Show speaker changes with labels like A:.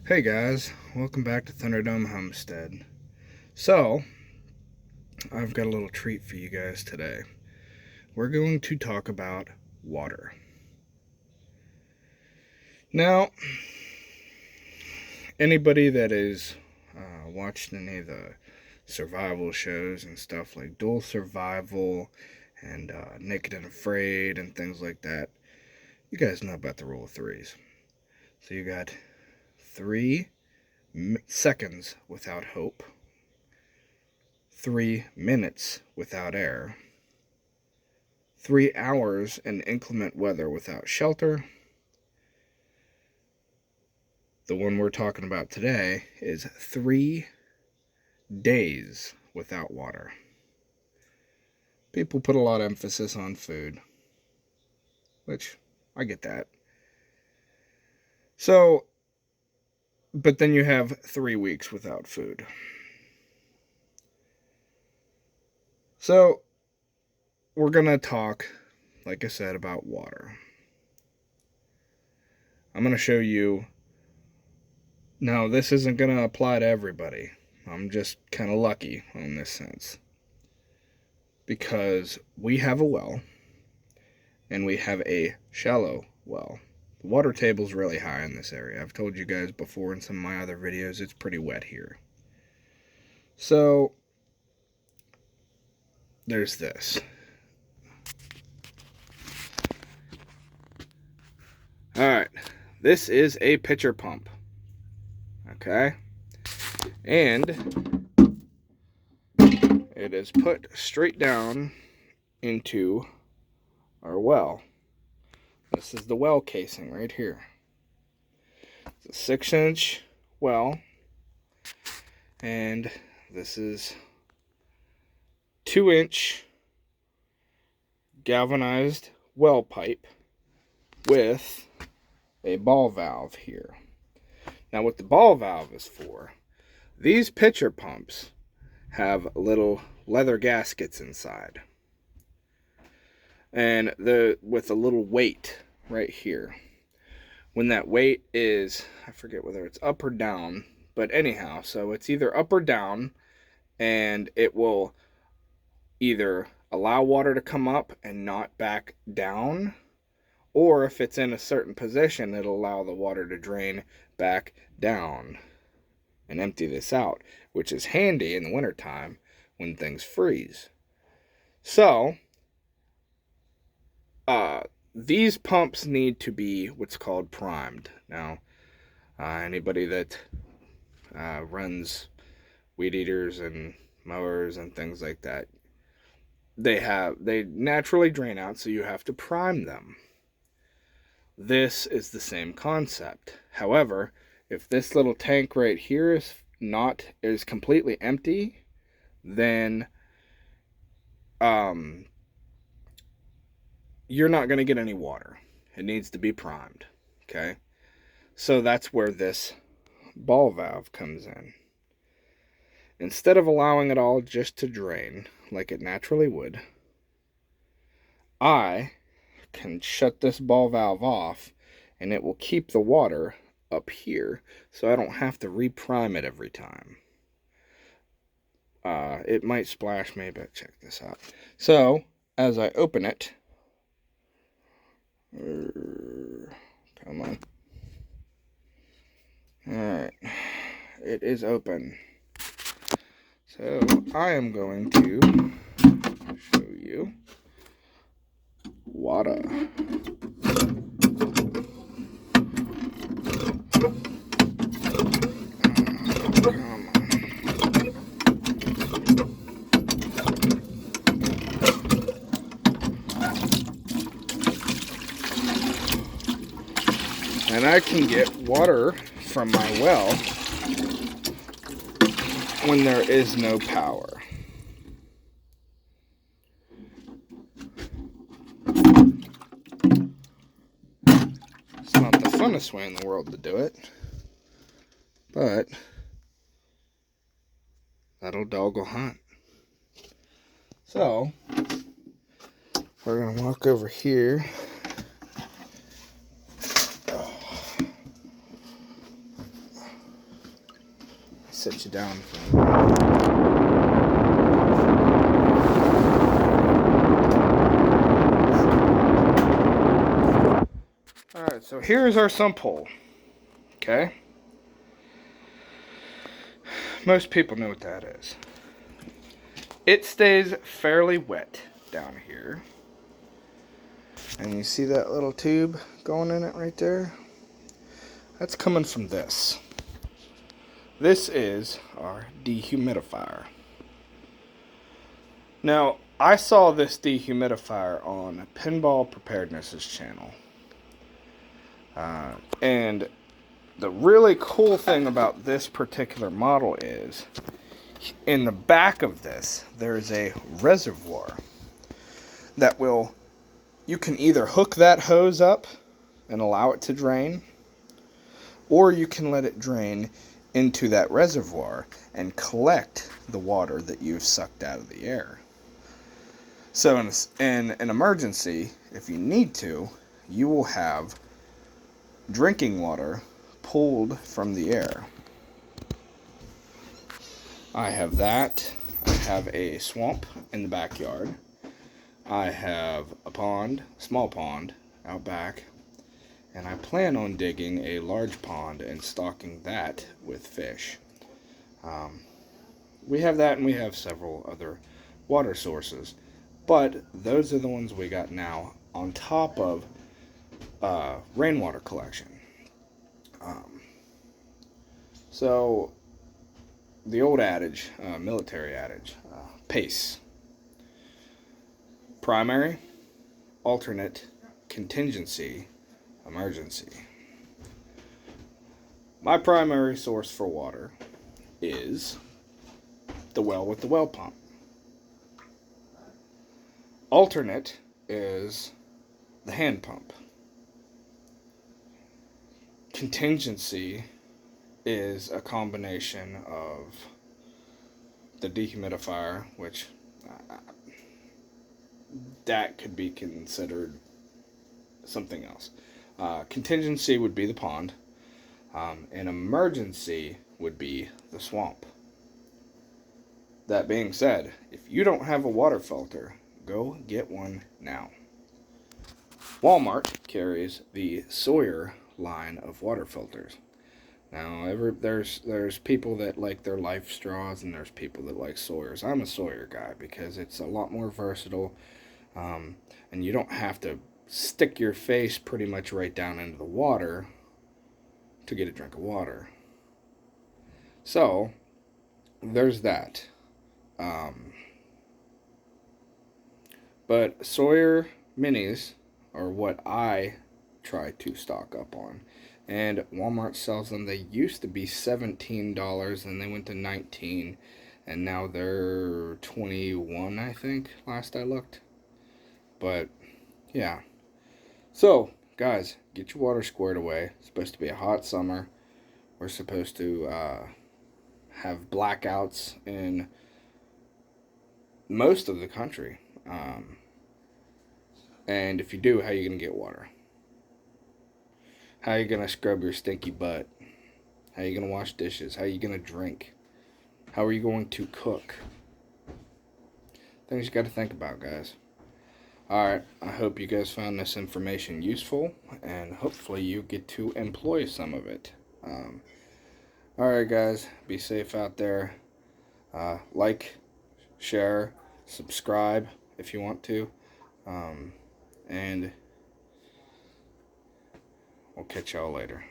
A: Hey guys, welcome back to Thunderdome Homestead. So, I've got a little treat for you guys today. We're going to talk about water. Now, anybody that has watched any of the survival shows and stuff like Dual Survival and Naked and Afraid and things like that, you guys know about the rule of threes. So you got 3 seconds without hope, 3 minutes without air, 3 hours in inclement weather without shelter. The one we're talking about today is 3 days without water. People put a lot of emphasis on food, which I get that. So, but then you have 3 weeks without food. So, we're going to talk, like I said, about water. I'm going to show you. Now, this isn't going to apply to everybody. I'm just kind of lucky in this sense. Because we have a well, and we have a shallow well. The water table's really high in this area. I've told you guys before in some of my other videos, it's pretty wet here. So, there's this. Alright, this is a pitcher pump. Okay? And it is put straight down into our well. This is the well casing right here. It's a 6-inch well, and this is 2-inch galvanized well pipe with a ball valve here. Now, what the ball valve is for, these pitcher pumps have little leather gaskets inside, and with a little weight right here. When that weight is, I forget whether it's up or down, but anyhow, so it's either up or down, and it will either allow water to come up and not back down, or if it's in a certain position, it'll allow the water to drain back down and empty this out, which is handy in the wintertime when things freeze. So, these pumps need to be what's called primed. Now, anybody that runs weed eaters and mowers and things like that, they naturally drain out, so you have to prime them. This is the same concept. However, if this little tank right here is completely empty, then you're not going to get any water. It needs to be primed. Okay? So that's where this ball valve comes in. Instead of allowing it all just to drain like it naturally would, I can shut this ball valve off, and it will keep the water up here, so I don't have to reprime it every time. It might splash me, but check this out. So, as I open it, come on. Alright, it is open. So, I am going to show you water. And I can get water from my well when there is no power. It's not the funnest way in the world to do it, but that'll doggle hunt. So, we're going to walk over here. sit you down. Alright, so here's our sump hole. Okay? Most people know what that is. It stays fairly wet down here. And you see that little tube going in it right there? That's coming from this. This is our dehumidifier. Now, I saw this dehumidifier on Pinball Preparedness' channel. And the really cool thing about this particular model is, in the back of this, there's a reservoir that will, you can either hook that hose up and allow it to drain, or you can let it drain into that reservoir and collect the water that you've sucked out of the air. So in an emergency, if you need to, you will have drinking water pulled from the air. I have that. I have a swamp in the backyard. I have a pond, small pond, out back. And I plan on digging a large pond and stocking that with fish. We have that, and we have several other water sources. But those are the ones we got now, on top of rainwater collection. So, the old adage, military adage, PACE. Primary, alternate, contingency, emergency. My primary source for water is the well with the well pump. Alternate is the hand pump. Contingency is a combination of the dehumidifier, which that could be considered something else. Contingency would be the pond. An emergency would be the swamp. That being said, if you don't have a water filter, go get one now. Walmart carries the Sawyer line of water filters. Now, there's people that like their Life straws, and there's people that like Sawyers. I'm a Sawyer guy because it's a lot more versatile, and you don't have to stick your face pretty much right down into the water to get a drink of water. So, there's that. But Sawyer minis are what I try to stock up on. And Walmart sells them. They used to be $17, and they went to $19, and now they're $21, I think, last I looked. But, yeah. So, guys, get your water squared away. It's supposed to be a hot summer. We're supposed to have blackouts in most of the country. And if you do, how are you going to get water? How are you going to scrub your stinky butt? How are you going to wash dishes? How are you going to drink? How are you going to cook? Things you got to think about, guys. Alright, I hope you guys found this information useful, and hopefully you get to employ some of it. Alright, guys, be safe out there. Like, share, subscribe if you want to. And we'll catch y'all later.